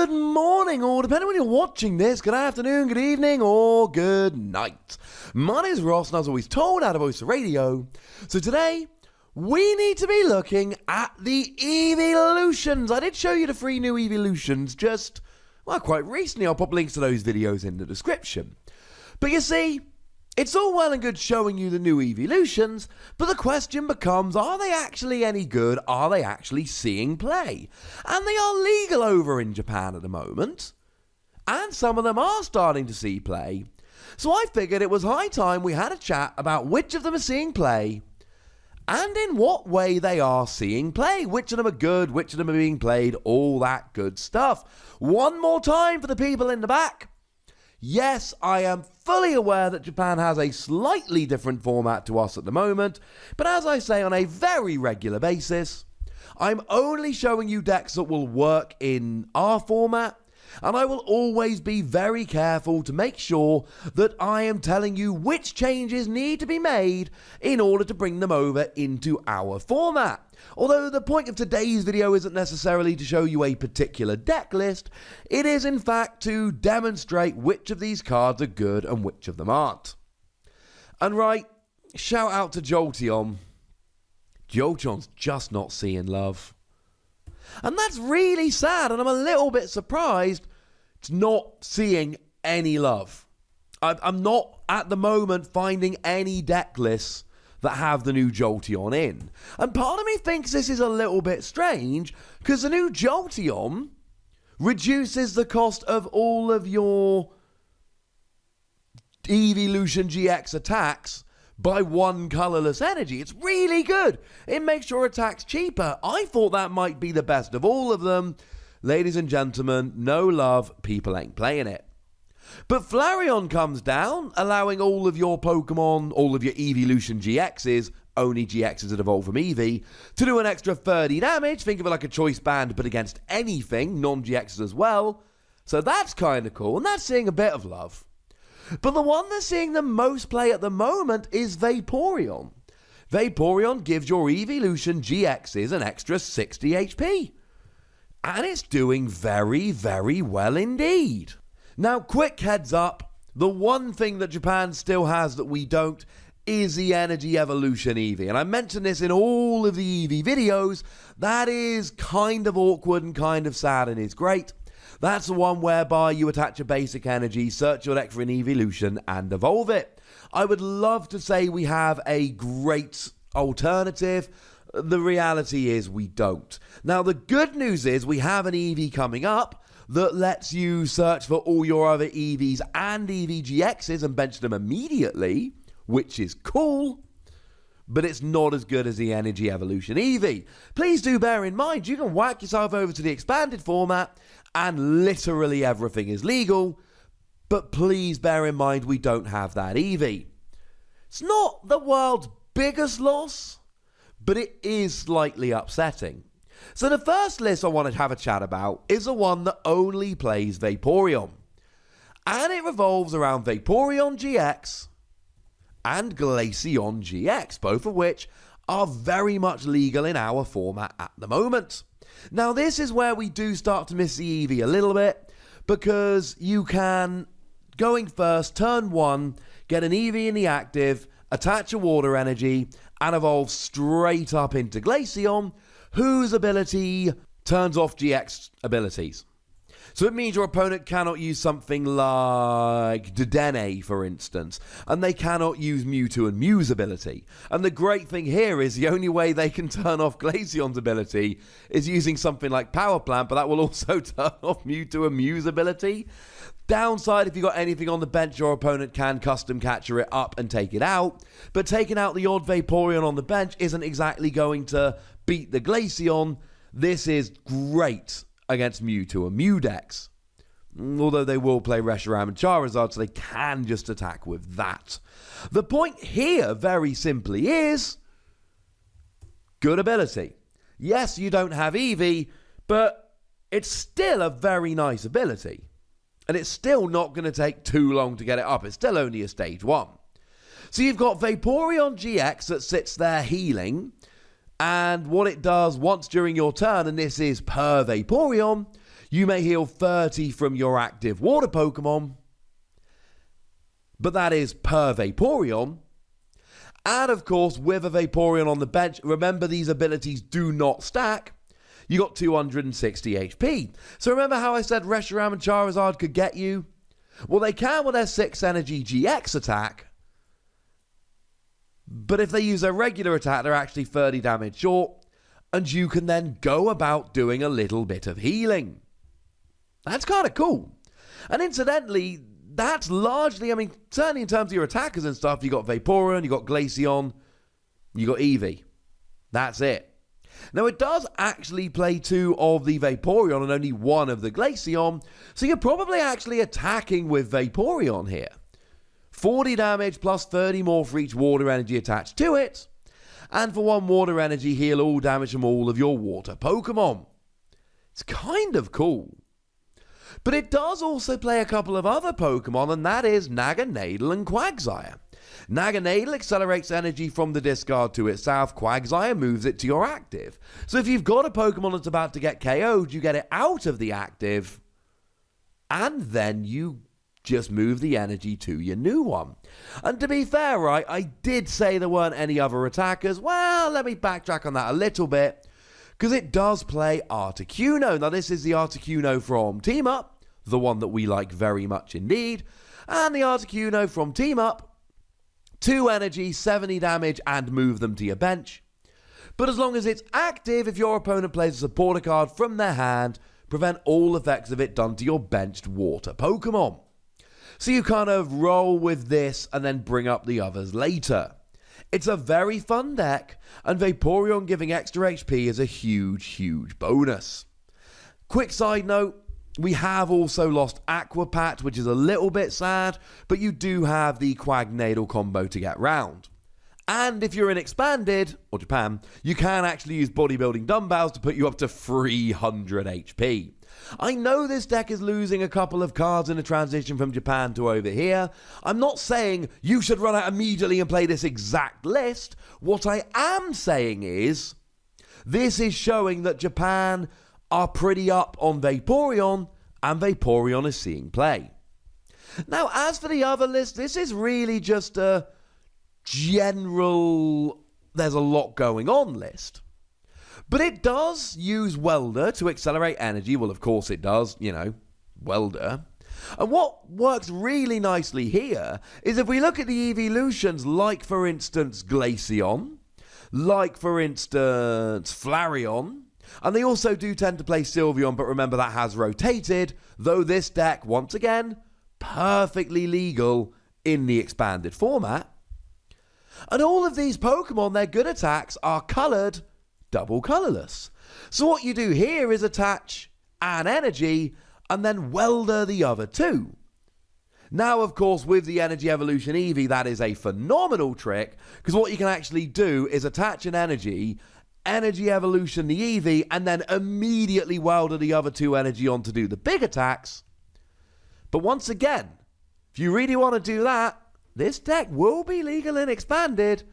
Good morning, or depending when you're watching this, good afternoon, good evening, or good night. My name is Ross, and as always told out of Voice Radio. So today, we need to be looking at the Eeveelutions. I did show you the 3 new Eeveelutions just, quite recently. I'll pop links to those videos in the description. But you see, it's all well and good showing you the new Eeveelutions, but the question becomes, are they actually any good? Are they actually seeing play? And they are legal over in Japan at the moment, and some of them are starting to see play. So I figured it was high time we had a chat about which of them are seeing play, and in what way they are seeing play. Which of them are good, which of them are being played, all that good stuff. One more time for the people in the back. Yes, I am fully aware that Japan has a slightly different format to us at the moment, but as I say on a very regular basis, I'm only showing you decks that will work in our format, and I will always be very careful to make sure that I am telling you which changes need to be made in order to bring them over into our format. Although the point of today's video isn't necessarily to show you a particular deck list, it is in fact to demonstrate which of these cards are good and which of them aren't. And right, shout out to Jolteon. Jolteon's just not seeing love. And that's really sad, and I'm a little bit surprised it's not seeing any love. I'm not at the moment finding any deck lists that have the new Jolteon in. And part of me thinks this is a little bit strange, because the new Jolteon reduces the cost of all of your Eeveelution GX attacks by 1 colorless energy. It's really good. It makes your attacks cheaper. I thought that might be the best of all of them. Ladies and gentlemen, no love, people ain't playing it. But Flareon comes down, allowing all of your Pokemon, all of your Eeveelution GXs, only GXs that evolve from Eevee, to do an extra 30 damage. Think of it like a choice band, but against anything, non-GXs as well. So that's kind of cool, and that's seeing a bit of love. But the one that's seeing the most play at the moment is Vaporeon. Vaporeon gives your Eeveelution GXs an extra 60 HP. And it's doing very, very well indeed. Now, quick heads up, the one thing that Japan still has that we don't is the Energy Evolution Eevee. And I mentioned this in all of the Eevee videos. That is kind of awkward and kind of sad and is great. That's the one whereby you attach a basic energy, search your deck for an Eeveelution, and evolve it. I would love to say we have a great alternative. The reality is we don't. Now, the good news is we have an Eevee coming up that lets you search for all your other Eevees and Eevee GXs and bench them immediately, which is cool, but it's not as good as the Energy Evolution Eevee. Please do bear in mind, you can whack yourself over to the expanded format and literally everything is legal, but please bear in mind we don't have that Eevee. It's not the world's biggest loss, but it is slightly upsetting. So the first list I want to have a chat about is the one that only plays Vaporeon. And it revolves around Vaporeon GX and Glaceon GX, both of which are very much legal in our format at the moment. Now this is where we do start to miss the Eevee a little bit, because you can, going first, turn 1, get an Eevee in the active, attach a water energy, and evolve straight up into Glaceon, whose ability turns off GX abilities. So it means your opponent cannot use something like Dedenne, for instance, and they cannot use Mewtwo and Mew's ability. And the great thing here is the only way they can turn off Glaceon's ability is using something like Power Plant, but that will also turn off Mewtwo and Mew's ability. Downside, if you've got anything on the bench, your opponent can custom catcher it up and take it out. But taking out the odd Vaporeon on the bench isn't exactly going to beat the Glaceon. This is great against Mewtwo and Mew decks. Although they will play Reshiram and Charizard, so they can just attack with that. The point here, very simply, is good ability. Yes, you don't have Eevee, but it's still a very nice ability. And it's still not going to take too long to get it up. It's still only a stage 1. So you've got Vaporeon GX that sits there healing, and what it does once during your turn, and this is per Vaporeon, You may heal 30 from your active water Pokemon, but that is per Vaporeon. And of course, with a Vaporeon on the bench, remember these abilities do not stack. You got 260 HP. So remember how I said Reshiram and Charizard could get you? Well, they can with their 6 energy GX attack. But if they use their regular attack, they're actually 30 damage short. And you can then go about doing a little bit of healing. That's kind of cool. And incidentally, that's largely, I mean, certainly in terms of your attackers and stuff, you got Vaporeon, you got Glaceon, you got Eevee. That's it. Now, it does actually play 2 of the Vaporeon and only 1 of the Glaceon, so you're probably actually attacking with Vaporeon here. 40 damage plus 30 more for each water energy attached to it, and for 1 water energy, heal all damage from all of your water Pokemon. It's kind of cool. But it does also play a couple of other Pokemon, and that is Naganadel and Quagsire. Naganadel accelerates energy from the discard to itself. Quagsire moves it to your active. So if you've got a Pokemon that's about to get KO'd, you get it out of the active, and then you just move the energy to your new one. And to be fair, right, I did say there weren't any other attackers. Well, let me backtrack on that a little bit, because it does play Articuno. Now, this is the Articuno from Team Up, the one that we like very much indeed. And the Articuno from Team Up, 2 energy, 70 damage, and move them to your bench. But as long as it's active, if your opponent plays a supporter card from their hand, prevent all effects of it done to your benched water Pokemon. So you kind of roll with this and then bring up the others later. It's a very fun deck, and Vaporeon giving extra HP is a huge, huge bonus. Quick side note, we have also lost Aquapat, which is a little bit sad, but you do have the Quagnadel combo to get round. And if you're in Expanded, or Japan, you can actually use bodybuilding dumbbells to put you up to 300 HP. I know this deck is losing a couple of cards in the transition from Japan to over here. I'm not saying you should run out immediately and play this exact list. What I am saying is, this is showing that Japan are pretty up on Vaporeon, and Vaporeon is seeing play. Now, as for the other list, this is really just a general, there's a lot going on list. But it does use Welder to accelerate energy. Well, of course it does, you know, Welder. And what works really nicely here is if we look at the Eeveelutions, like for instance Glaceon, like for instance Flareon, and they also do tend to play Sylveon, but remember that has rotated, though this deck, once again, perfectly legal in the expanded format. And all of these Pokemon, their good attacks are coloured double colourless. So what you do here is attach an energy and then Welder the other 2. Now, of course, with the Energy Evolution Eevee, that is a phenomenal trick, because what you can actually do is attach an energy Evolution the Eevee, and then immediately Welder the other 2 energy on to do the big attacks. But once again, if you really want to do that, this deck will be legal and expanded.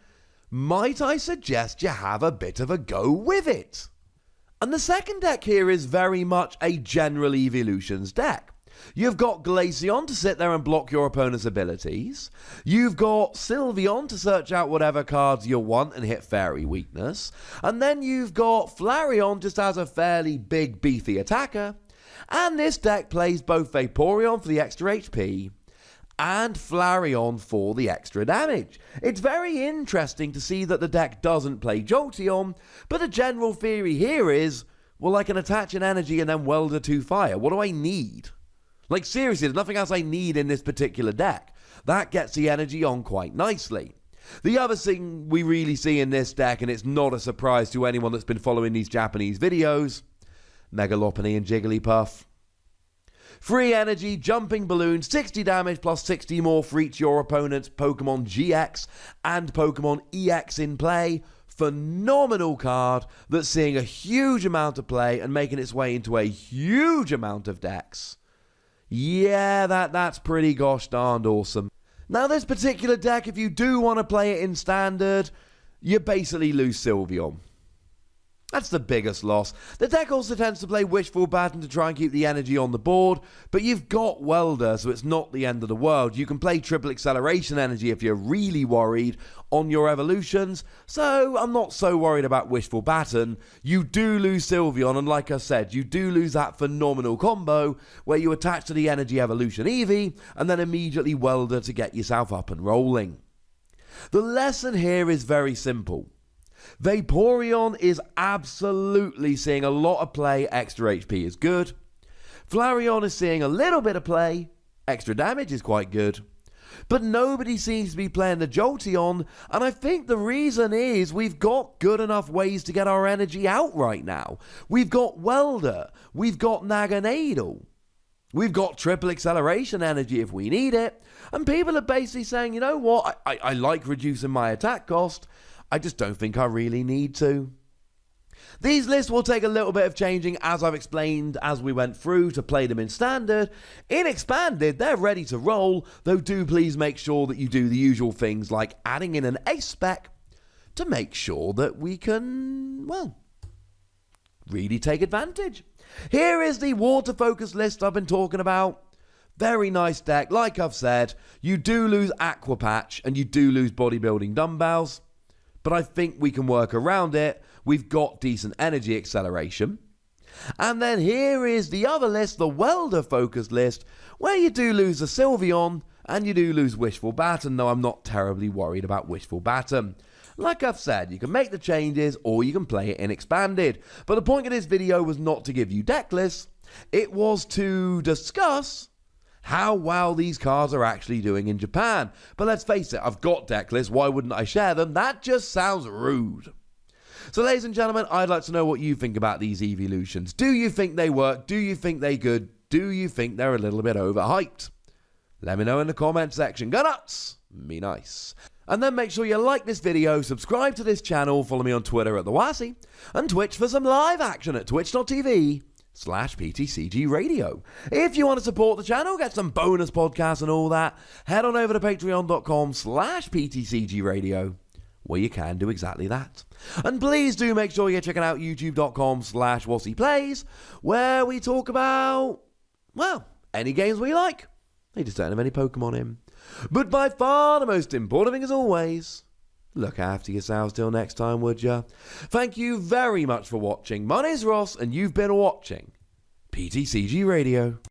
Might I suggest you have a bit of a go with it? And the second deck here is very much a general Eeveelutions deck. You've got Glaceon to sit there and block your opponent's abilities. You've got Sylveon to search out whatever cards you want and hit Fairy Weakness. And then you've got Flareon just as a fairly big beefy attacker. And this deck plays both Vaporeon for the extra HP and Flareon for the extra damage. It's very interesting to see that the deck doesn't play Jolteon, but the general theory here is, well, I can attach an energy and then Welder 2 fire. What do I need? Like, seriously, there's nothing else I need in this particular deck. That gets the energy on quite nicely. The other thing we really see in this deck, and it's not a surprise to anyone that's been following these Japanese videos, Mega Lopunny and Jigglypuff. Free energy, jumping balloon, 60 damage plus 60 more for each your opponent's Pokemon GX and Pokemon EX in play. Phenomenal card that's seeing a huge amount of play and making its way into a huge amount of decks. Yeah, that's pretty gosh darned awesome. Now, this particular deck, if you do want to play it in standard, you basically lose Sylveon. That's the biggest loss. The deck also tends to play Wishful Baton to try and keep the energy on the board, but you've got Welder, so it's not the end of the world. You can play Triple Acceleration Energy if you're really worried on your evolutions, so I'm not so worried about Wishful Baton. You do lose Sylveon, and like I said, you do lose that phenomenal combo where you attach to the Energy Evolution Eevee, and then immediately Welder to get yourself up and rolling. The lesson here is very simple. Vaporeon is absolutely seeing a lot of play, extra HP is good. Flareon is seeing a little bit of play, extra damage is quite good. But nobody seems to be playing the Jolteon, and I think the reason is we've got good enough ways to get our energy out right now. We've got Welder, we've got Naganadel, we've got Triple Acceleration Energy if we need it, and people are basically saying, you know what, I like reducing my attack cost, I just don't think I really need to. These lists will take a little bit of changing, as I've explained as we went through, to play them in Standard. In Expanded, they're ready to roll, though do please make sure that you do the usual things like adding in an ace spec to make sure that we can, well, really take advantage. Here is the water focus list I've been talking about. Very nice deck. Like I've said, you do lose Aqua Patch and you do lose Bodybuilding Dumbbells, but I think we can work around it. We've got decent energy acceleration. And then here is the other list, the Welder focus list, where you do lose the Sylveon and you do lose Wishful Baton, though I'm not terribly worried about Wishful Baton. Like I've said, you can make the changes or you can play it in Expanded. But the point of this video was not to give you deck lists, it was to discuss how well these cards are actually doing in Japan. But let's face it, I've got deck lists, why wouldn't I share them? That just sounds rude. So ladies and gentlemen, I'd like to know what you think about these Eeveelutions. Do you think they work? Do you think they're good? Do you think they're a little bit overhyped? Let me know in the comment section. Go nuts! Be nice. And then make sure you like this video, subscribe to this channel, follow me on Twitter at TheWassy, and Twitch for some live action at twitch.tv/PTCGRadio. If you want to support the channel, get some bonus podcasts and all that, head on over to patreon.com/PTCGRadio, where you can do exactly that. And please do make sure you're checking out youtube.com/WassyPlays, where we talk about, well, any games we like. They just don't have any Pokemon in. But by far the most important thing as always, look after yourselves till next time, would ya? Thank you very much for watching. My name's Ross, and you've been watching PTCG Radio.